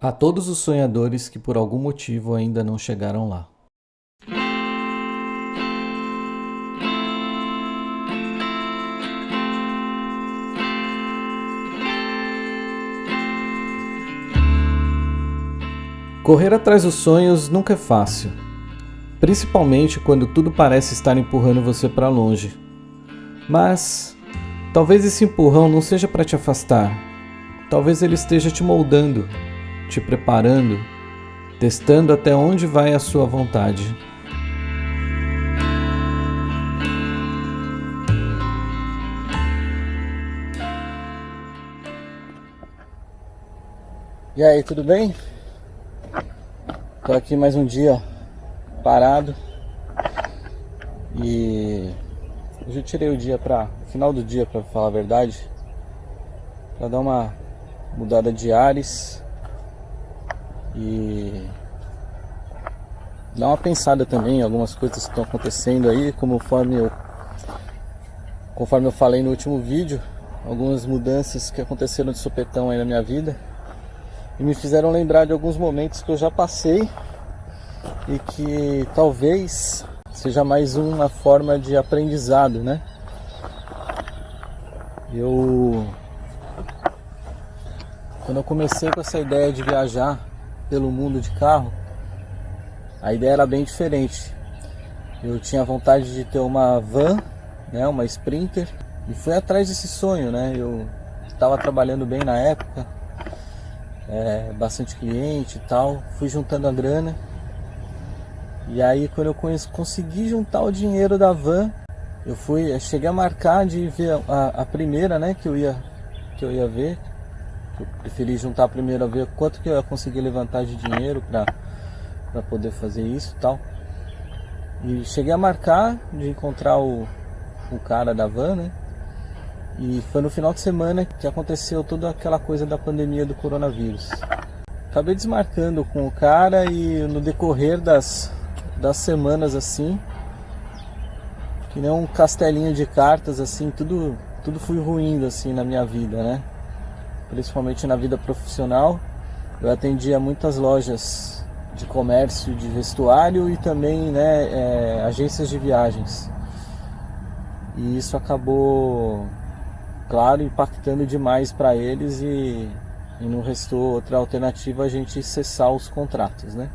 A todos os sonhadores que por algum motivo ainda não chegaram lá. Correr atrás dos sonhos nunca é fácil, principalmente quando tudo parece estar empurrando você para longe. Mas talvez esse empurrão não seja para te afastar, talvez ele esteja te moldando, te preparando, testando até onde vai a sua vontade. E aí, tudo bem? Tô aqui mais um dia parado e hoje eu tirei o dia final do dia, para falar a verdade, para dar uma mudada de ares e dar uma pensada também em algumas coisas que estão acontecendo aí, conforme eu falei no último vídeo, algumas mudanças que aconteceram de sopetão aí na minha vida. E me fizeram lembrar de alguns momentos que eu já passei e que talvez seja mais uma forma de aprendizado, né? Quando eu comecei com essa ideia de viajar pelo mundo de carro, a ideia era bem diferente. Eu tinha vontade de ter uma van, né, uma Sprinter, e fui atrás desse sonho, né? Eu estava trabalhando bem na época, bastante cliente e tal, fui juntando a grana. E aí quando eu consegui juntar o dinheiro da van, eu cheguei a marcar de ver a primeira, né, que eu ia ver. Eu preferi juntar primeiro a ver quanto que eu ia conseguir levantar de dinheiro para poder fazer isso e tal. E cheguei a marcar de encontrar o cara da van, né? E foi no final de semana que aconteceu toda aquela coisa da pandemia do coronavírus. Acabei desmarcando com o cara e no decorrer das semanas assim, que nem um castelinho de cartas assim, tudo foi ruindo assim na minha vida, né? Principalmente na vida profissional. Eu atendia muitas lojas de comércio de vestuário e também, né, agências de viagens. E isso acabou, claro, impactando demais para eles e não restou outra alternativa a gente cessar os contratos, né?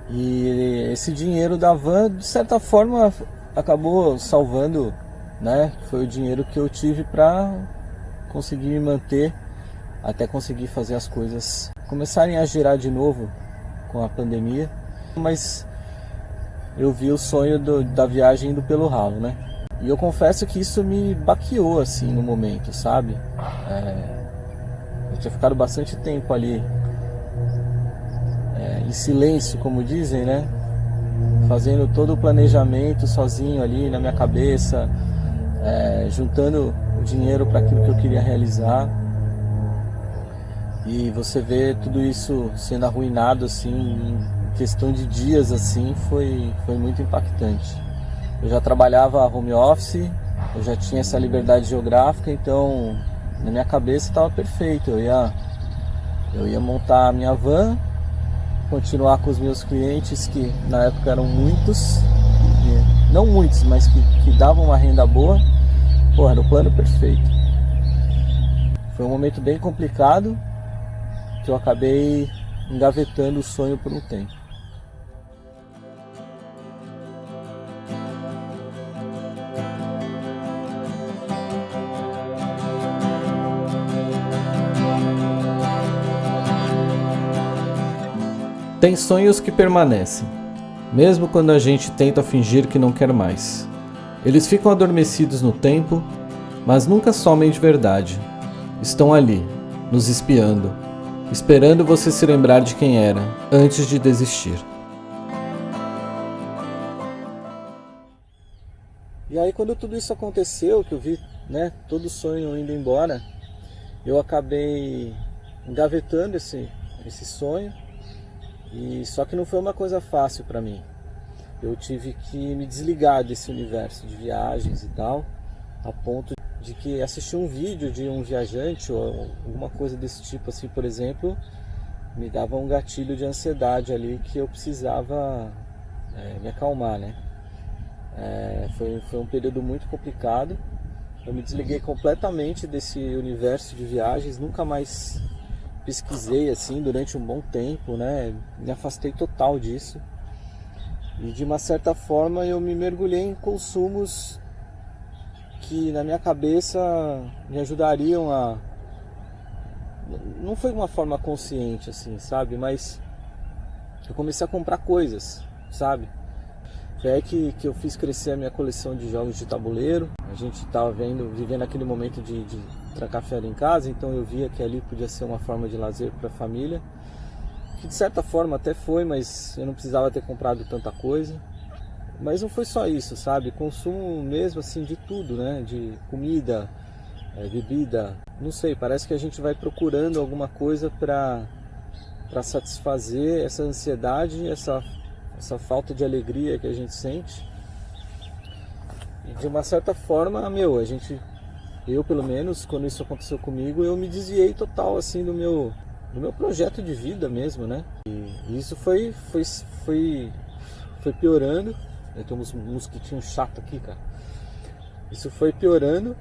E esse dinheiro da van, de certa forma, acabou salvando, né? Foi o dinheiro que eu tive para conseguir me manter até conseguir fazer as coisas começarem a girar de novo com a pandemia. Mas eu vi o sonho da viagem indo pelo ralo, né? E eu confesso que isso me baqueou assim no momento, sabe? Eu tinha ficado bastante tempo ali em silêncio, como dizem, né? Fazendo todo o planejamento sozinho ali na minha cabeça, juntando o dinheiro para aquilo que eu queria realizar. E você vê tudo isso sendo arruinado assim, em questão de dias assim, foi muito impactante. Eu já trabalhava home office, eu já tinha essa liberdade geográfica, então na minha cabeça estava perfeito. Eu ia montar a minha van, continuar com os meus clientes, que na época eram muitos, não muitos, mas que davam uma renda boa. Pô, era o plano perfeito. Foi um momento bem complicado, que eu acabei engavetando o sonho por um tempo. Tem sonhos que permanecem, mesmo quando a gente tenta fingir que não quer mais. Eles ficam adormecidos no tempo, mas nunca somem de verdade. Estão ali, nos espiando, esperando você se lembrar de quem era, antes de desistir. E aí quando tudo isso aconteceu, que eu vi, né, todo o sonho indo embora, eu acabei engavetando esse sonho. E só que não foi uma coisa fácil para mim. Eu tive que me desligar desse universo de viagens e tal, a ponto de que assistir um vídeo de um viajante ou alguma coisa desse tipo assim, por exemplo, me dava um gatilho de ansiedade ali que eu precisava me acalmar, né? Foi um período muito complicado. Eu me desliguei completamente desse universo de viagens, nunca mais pesquisei assim durante um bom tempo, né? Me afastei total disso. E de uma certa forma eu me mergulhei em consumos que na minha cabeça me ajudariam a... Não foi de uma forma consciente assim, sabe? Mas eu comecei a comprar coisas, sabe? Foi aí que eu fiz crescer a minha coleção de jogos de tabuleiro. A gente estava vivendo aquele momento de trancar ferro em casa, então eu via que ali podia ser uma forma de lazer para a família. Que de certa forma até foi, mas eu não precisava ter comprado tanta coisa. Mas não foi só isso, sabe? Consumo mesmo assim de tudo, né? De comida, bebida, não sei, parece que a gente vai procurando alguma coisa para satisfazer essa ansiedade, essa falta de alegria que a gente sente. E de uma certa forma, eu pelo menos, quando isso aconteceu comigo, eu me desviei total assim do meu projeto de vida mesmo, né? E isso foi piorando. Tem uns mosquitinhos chatos aqui, cara. Isso foi piorando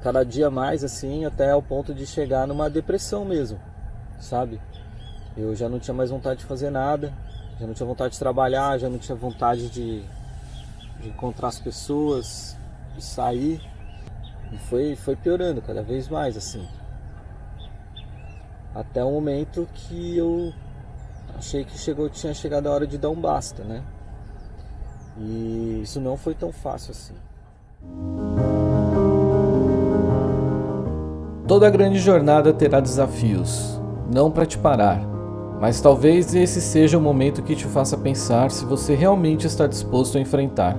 cada dia mais assim, até ao ponto de chegar numa depressão mesmo, sabe? Eu já não tinha mais vontade de fazer nada, já não tinha vontade de trabalhar, já não tinha vontade de encontrar as pessoas, de sair. E foi piorando cada vez mais assim. Até o momento que eu achei que tinha chegado a hora de dar um basta, né? E isso não foi tão fácil assim. Toda grande jornada terá desafios, não para te parar, mas talvez esse seja o momento que te faça pensar se você realmente está disposto a enfrentar.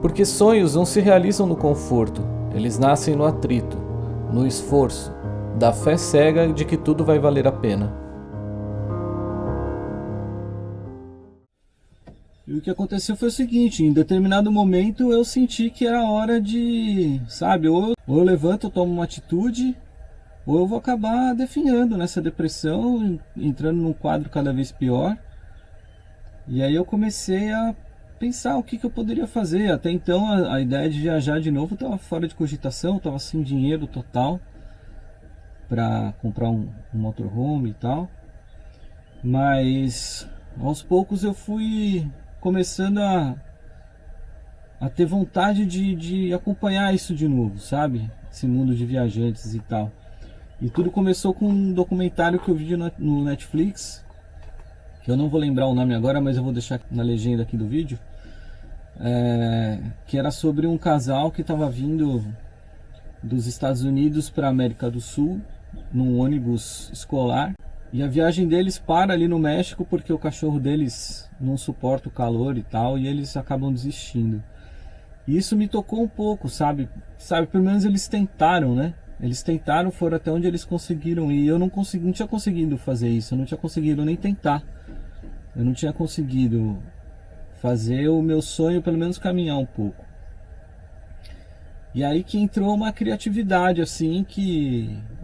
Porque sonhos não se realizam no conforto, eles nascem no atrito, no esforço, da fé cega de que tudo vai valer a pena. E o que aconteceu foi o seguinte, em determinado momento eu senti que era hora de, sabe, ou eu levanto, eu tomo uma atitude, ou eu vou acabar definhando nessa depressão, entrando num quadro cada vez pior. E aí eu comecei a pensar o que eu poderia fazer. Até então a ideia de viajar de novo estava fora de cogitação, estava sem dinheiro total para comprar um motorhome e tal. Mas aos poucos eu fui começando a ter vontade de acompanhar isso de novo, sabe? Esse mundo de viajantes e tal. E tudo começou com um documentário que eu vi no Netflix, que eu não vou lembrar o nome agora, mas eu vou deixar na legenda aqui do vídeo, que era sobre um casal que estava vindo dos Estados Unidos para a América do Sul, num ônibus escolar. E a viagem deles para ali no México porque o cachorro deles não suporta o calor e tal, e eles acabam desistindo. E isso me tocou um pouco, sabe? Pelo menos eles tentaram, né? Eles tentaram, foram até onde eles conseguiram ir. Eu não tinha conseguido fazer isso, eu não tinha conseguido nem tentar. Eu não tinha conseguido fazer o meu sonho, pelo menos caminhar um pouco. E aí que entrou uma criatividade assim,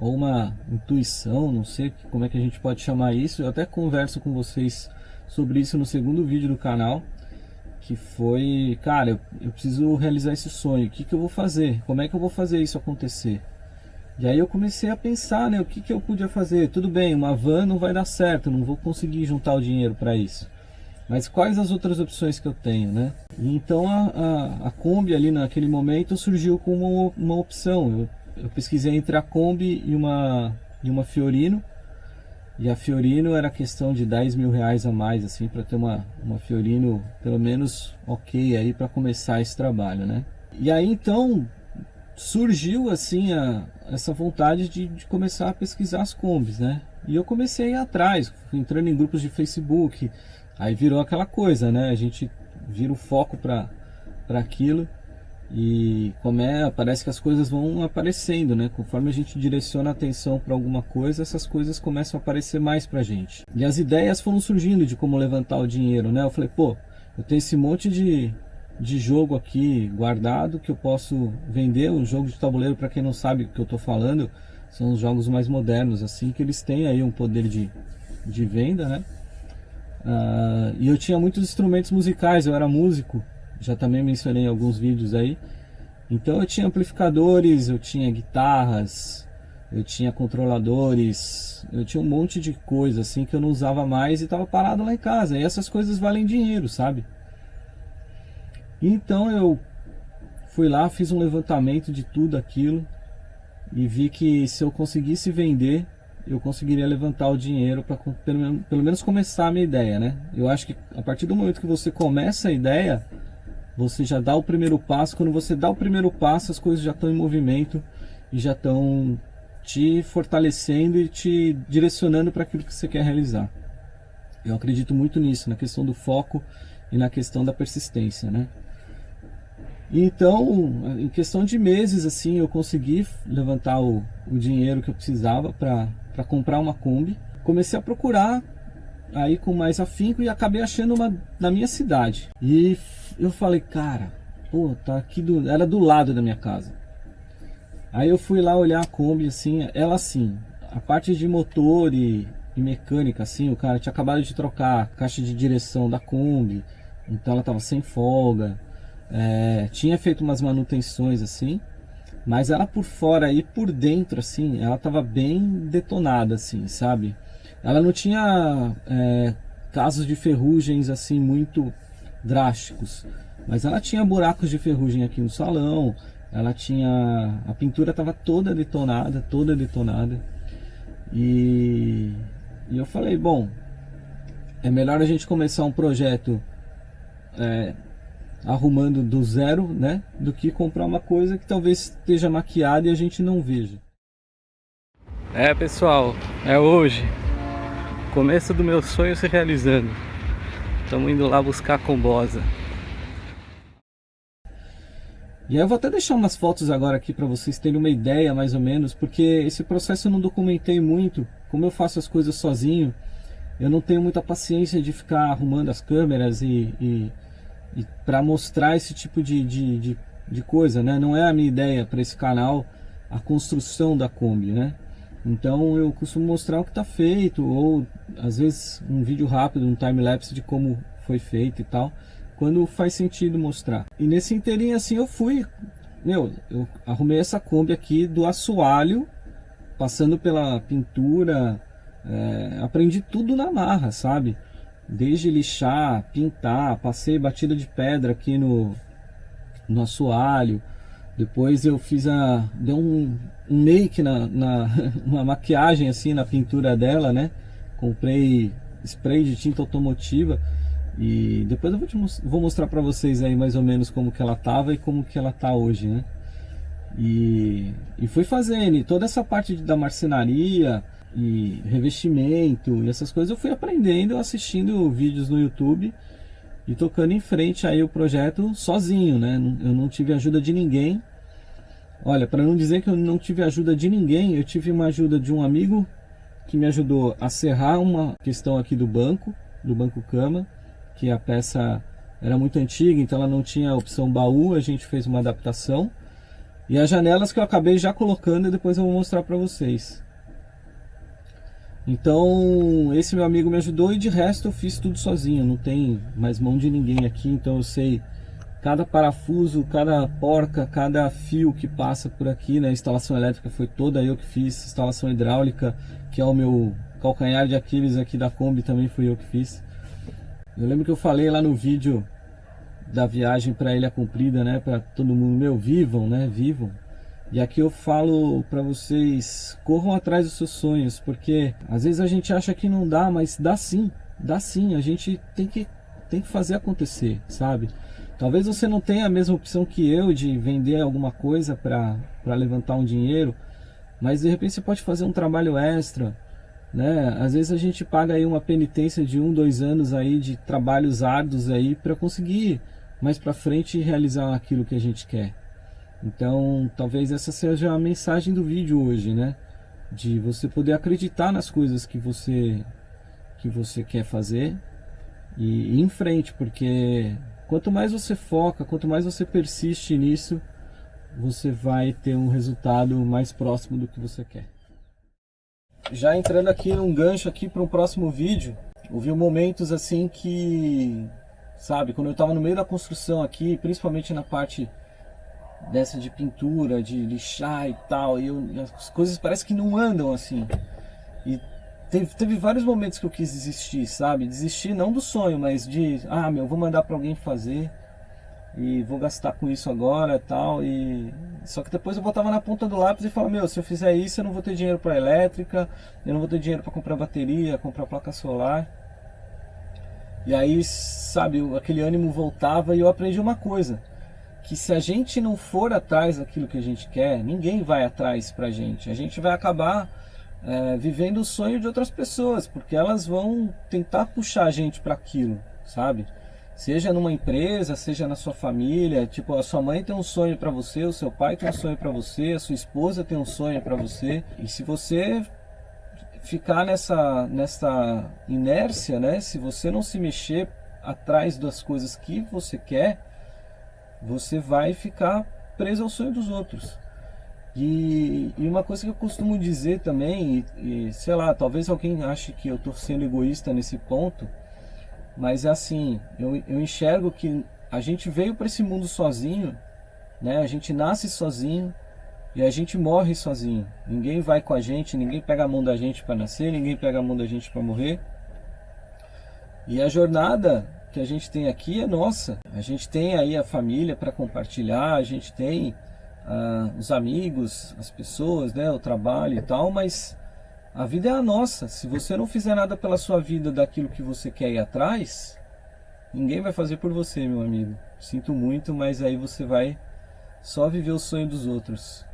ou uma intuição, não sei como é que a gente pode chamar isso. Eu até converso com vocês sobre isso no segundo vídeo do canal, que foi, cara, eu preciso realizar esse sonho, o que eu vou fazer? Como é que eu vou fazer isso acontecer? E aí eu comecei a pensar, né, o que eu podia fazer? Tudo bem, uma van não vai dar certo, não vou conseguir juntar o dinheiro para isso. Mas quais as outras opções que eu tenho, né? E então a Kombi ali naquele momento surgiu como uma opção. Eu pesquisei entre a Kombi e uma Fiorino. E a Fiorino era questão de 10 mil reais a mais, assim, para ter uma Fiorino pelo menos ok aí para começar esse trabalho, né? E aí então surgiu assim essa vontade de começar a pesquisar as Kombis, né? E eu comecei a ir atrás, entrando em grupos de Facebook. Aí virou aquela coisa, né? A gente vira o foco para aquilo e parece que as coisas vão aparecendo, né? Conforme a gente direciona a atenção para alguma coisa, essas coisas começam a aparecer mais pra gente. E as ideias foram surgindo de como levantar o dinheiro, né? Eu falei, pô, eu tenho esse monte de de jogo aqui guardado que eu posso vender. Um jogo de tabuleiro, para quem não sabe o que eu estou falando, são os jogos mais modernos, assim, que eles têm aí um poder de venda, né? E eu tinha muitos instrumentos musicais, eu era músico, já também mencionei em alguns vídeos aí. Então eu tinha amplificadores, eu tinha guitarras, eu tinha controladores, eu tinha um monte de coisa assim que eu não usava mais e estava parado lá em casa. E essas coisas valem dinheiro, sabe? Então eu fui lá, fiz um levantamento de tudo aquilo e vi que se eu conseguisse vender, eu conseguiria levantar o dinheiro para pelo menos começar a minha ideia, né? Eu acho que a partir do momento que você começa a ideia, você já dá o primeiro passo. Quando você dá o primeiro passo, as coisas já estão em movimento e já estão te fortalecendo e te direcionando para aquilo que você quer realizar. Eu acredito muito nisso, na questão do foco e na questão da persistência, né? Então, em questão de meses, assim, eu consegui levantar o dinheiro que eu precisava para comprar uma Kombi. Comecei a procurar aí com mais afinco e acabei achando uma na minha cidade. E eu falei, cara, pô, tá aqui era do lado da minha casa. Aí eu fui lá olhar a Kombi, assim, ela assim, a parte de motor e mecânica, assim, o cara tinha acabado de trocar a caixa de direção da Kombi, então ela tava sem folga. Tinha feito umas manutenções assim, mas ela por fora e por dentro assim, ela tava bem detonada assim, sabe? Ela não tinha casos de ferrugens assim muito drásticos, mas ela tinha buracos de ferrugem aqui no salão, ela tinha, a pintura tava toda detonada, e eu falei, bom, é melhor a gente começar um projeto arrumando do zero, né, do que comprar uma coisa que talvez esteja maquiada e a gente não veja. Pessoal, é hoje, começo do meu sonho se realizando. Estamos indo lá buscar a Combosa. E aí eu vou até deixar umas fotos agora aqui para vocês terem uma ideia mais ou menos, porque esse processo eu não documentei muito. Como eu faço as coisas sozinho, eu não tenho muita paciência de ficar arrumando as câmeras e para mostrar esse tipo de coisa, né? Não é a minha ideia para esse canal a construção da Kombi, né? Então eu costumo mostrar o que está feito, ou às vezes um vídeo rápido, um time-lapse de como foi feito e tal, quando faz sentido mostrar. E nesse inteirinho assim eu arrumei essa Kombi aqui do assoalho, passando pela pintura, aprendi tudo na marra, sabe? Desde lixar, pintar, passei batida de pedra aqui no assoalho. Depois eu dei um make uma maquiagem assim na pintura dela, né? Comprei spray de tinta automotiva e depois eu vou mostrar para vocês aí mais ou menos como que ela tava e como que ela tá hoje, né? E fui fazendo, e toda essa parte da marcenaria e revestimento e essas coisas eu fui aprendendo assistindo vídeos no YouTube e tocando em frente aí o projeto sozinho, né? Eu não tive ajuda de ninguém. Olha, para não dizer que eu não tive ajuda de ninguém, eu tive uma ajuda de um amigo que me ajudou a serrar uma questão aqui do banco cama, que a peça era muito antiga, então ela não tinha a opção baú, a gente fez uma adaptação. E as janelas que eu acabei já colocando e depois eu vou mostrar para vocês. Então esse meu amigo me ajudou e de resto eu fiz tudo sozinho, não tem mais mão de ninguém aqui, então eu sei cada parafuso, cada porca, cada fio que passa por aqui, né? A instalação elétrica foi toda eu que fiz, instalação hidráulica, que é o meu calcanhar de Aquiles aqui da Kombi, também fui eu que fiz. Eu lembro que eu falei lá no vídeo da viagem para Ilha Comprida, né? Para todo mundo, vivam, né? Vivam. E aqui eu falo para vocês, corram atrás dos seus sonhos, porque às vezes a gente acha que não dá, mas dá sim, a gente tem que fazer acontecer, sabe? Talvez você não tenha a mesma opção que eu de vender alguma coisa para levantar um dinheiro, mas de repente você pode fazer um trabalho extra, né? Às vezes a gente paga aí uma penitência de 1, 2 anos aí de trabalhos árduos aí para conseguir mais para frente realizar aquilo que a gente quer. Então, talvez essa seja a mensagem do vídeo hoje, né? De você poder acreditar nas coisas que você quer fazer e ir em frente, porque quanto mais você foca, quanto mais você persiste nisso, você vai ter um resultado mais próximo do que você quer. Já entrando aqui num gancho aqui para um próximo vídeo, houve momentos assim que, sabe, quando eu estava no meio da construção aqui, principalmente na parte dessa de pintura, de lixar e tal, e as coisas parecem que não andam assim. E teve vários momentos que eu quis desistir, sabe? Desistir não do sonho, mas de, vou mandar para alguém fazer e vou gastar com isso agora e tal. Só que depois eu botava na ponta do lápis e falava, se eu fizer isso eu não vou ter dinheiro para elétrica, eu não vou ter dinheiro para comprar bateria, comprar placa solar. E aí, sabe, aquele ânimo voltava e eu aprendi uma coisa, que se a gente não for atrás daquilo que a gente quer, ninguém vai atrás pra gente. A gente vai acabar vivendo o sonho de outras pessoas, porque elas vão tentar puxar a gente para aquilo, sabe? Seja numa empresa, seja na sua família, tipo, a sua mãe tem um sonho para você, o seu pai tem um sonho para você, a sua esposa tem um sonho para você. E se você ficar nessa inércia, né? Se você não se mexer atrás das coisas que você quer, você vai ficar preso ao sonho dos outros. E uma coisa que eu costumo dizer também, e sei lá, talvez alguém ache que eu estou sendo egoísta nesse ponto, mas é assim, eu enxergo que a gente veio para esse mundo sozinho, né? A gente nasce sozinho e a gente morre sozinho. Ninguém vai com a gente, ninguém pega a mão da gente para nascer, ninguém pega a mão da gente para morrer. E a jornada que a gente tem aqui é nossa. A gente tem aí a família para compartilhar, a gente tem os amigos, as pessoas, né, o trabalho e tal, mas a vida é a nossa. Se você não fizer nada pela sua vida daquilo que você quer ir atrás, ninguém vai fazer por você, meu amigo. Sinto muito, mas aí você vai só viver o sonho dos outros.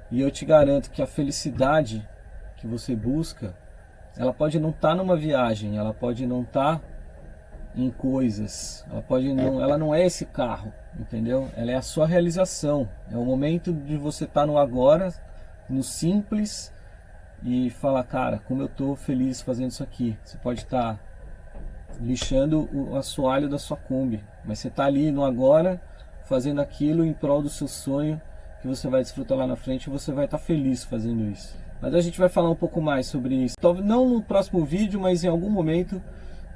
E eu te garanto que a felicidade que você busca, ela pode não estar numa viagem, ela pode não estar em coisas, ela não é esse carro, entendeu? Ela é a sua realização, é o momento de você estar no agora, no simples, e falar, cara, como eu estou feliz fazendo isso aqui. Você pode estar lixando o assoalho da sua Kombi, mas você está ali no agora, fazendo aquilo em prol do seu sonho, que você vai desfrutar lá na frente, e você vai estar feliz fazendo isso. Mas a gente vai falar um pouco mais sobre isso, talvez não no próximo vídeo, mas em algum momento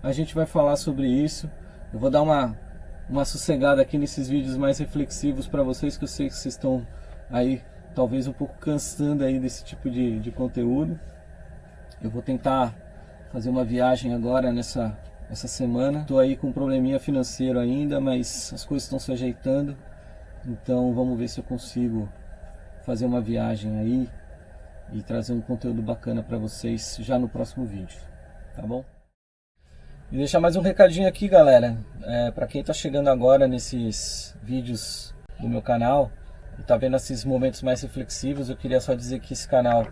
a gente vai falar sobre isso. Eu vou dar uma sossegada aqui nesses vídeos mais reflexivos para vocês, que eu sei que vocês estão aí talvez um pouco cansando aí desse tipo de conteúdo. Eu vou tentar fazer uma viagem agora essa semana. Estou aí com um probleminha financeiro ainda, mas as coisas estão se ajeitando. Então vamos ver se eu consigo fazer uma viagem aí e trazer um conteúdo bacana para vocês já no próximo vídeo, tá bom? E deixar mais um recadinho aqui, galera, para quem está chegando agora nesses vídeos do meu canal e está vendo esses momentos mais reflexivos, eu queria só dizer que esse canal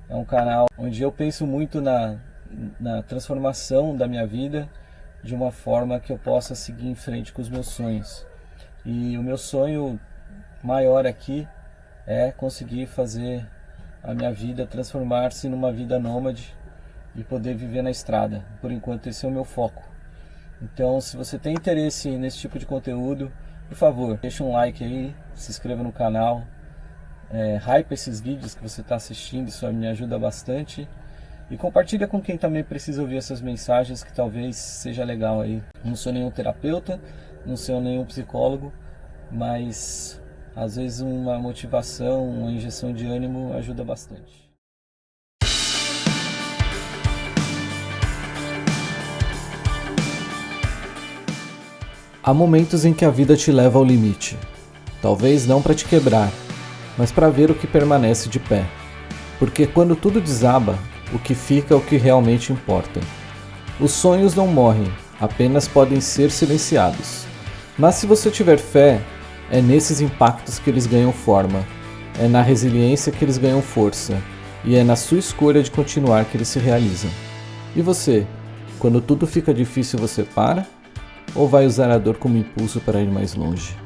é um canal onde eu penso muito na transformação da minha vida de uma forma que eu possa seguir em frente com os meus sonhos. E o meu sonho maior aqui é conseguir fazer a minha vida transformar-se numa vida nômade e poder viver na estrada. Por enquanto esse é o meu foco. Então, se você tem interesse nesse tipo de conteúdo, por favor, deixa um like aí, se inscreva no canal, hype esses vídeos que você está assistindo, isso me ajuda bastante. E compartilha com quem também precisa ouvir essas mensagens, que talvez seja legal aí. Não sou nenhum terapeuta, não sou nenhum psicólogo, mas às vezes uma motivação, uma injeção de ânimo ajuda bastante. Há momentos em que a vida te leva ao limite. Talvez não para te quebrar, mas para ver o que permanece de pé. Porque quando tudo desaba, o que fica é o que realmente importa. Os sonhos não morrem, apenas podem ser silenciados. Mas se você tiver fé, é nesses impactos que eles ganham forma, é na resiliência que eles ganham força, e é na sua escolha de continuar que eles se realizam. E você, quando tudo fica difícil, você para? Ou vai usar a dor como impulso para ir mais longe?